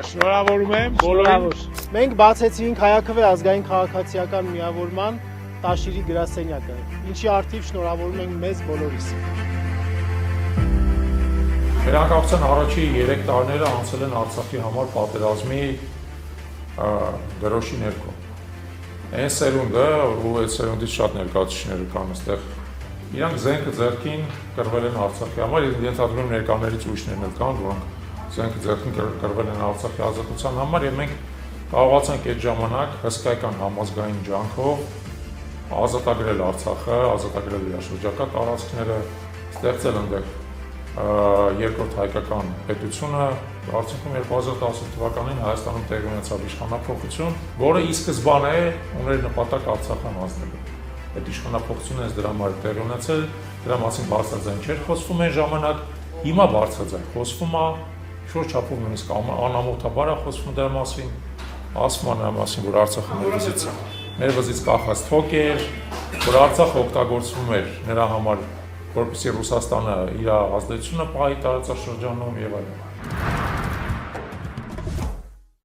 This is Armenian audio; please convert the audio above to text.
շնորհավորում եմ բոլորին։ Մենք բացեցինք Հայաքվե ազգային քաղաքացիական միավորման տաշիրի գրասենյակը, ինչի արդիվ շնորհավորում ենք մեզ բոլորիս։ Մեր անկախության առաջի 3 տարիները անցել են Արցախի համար պատերազմի դրոշի ներքո։ Այն սերունդը, ու այդ սերունդից շատ ներկայացուցիչներ կան այստեղ, իրանք զենքը ձեռքին կռվել են Արցախի համար, ենթադրում եմ ներկաներից ուրիշներն էլ կան, որոնք զենքը ձեռքին կռվել են Արցախի ազատության համար, եւ մենք կարողացանք այդ ժամանակ հսկայական համազգային ջանքով ազատագրել Արցախը, ազատագրել իր շրջակա տարածքները, ստեղծել այնտեղ երկրորդ հայկական պետությունը, արդյունքում 2010 թվականին Հայաստանում տեղի ունեցավ իշխանափոխություն, որը ի սկզբանե ուներ նպատակ Արցախը հանձնելու։ Այդ իշխանափոխությունը հենց դրա համար տեղի ունեցել, դրա մասին բարձրաձայն չէր խոսվում այն ժամանակ, հիմա բարձրաձայն խոսվում է, շուրջ չափով նույնիսկ անամոթաբար է խոսվում դրա մասին, ասում է նրա մասին, որ Արցախը ներվզից կախած թոք էր, որ Արցախը օգտագործվում էր նրա համար, որպեսզի Ռուսաստանը իր ազդեցությունը պահի տարածաշրջանում եւ այլն։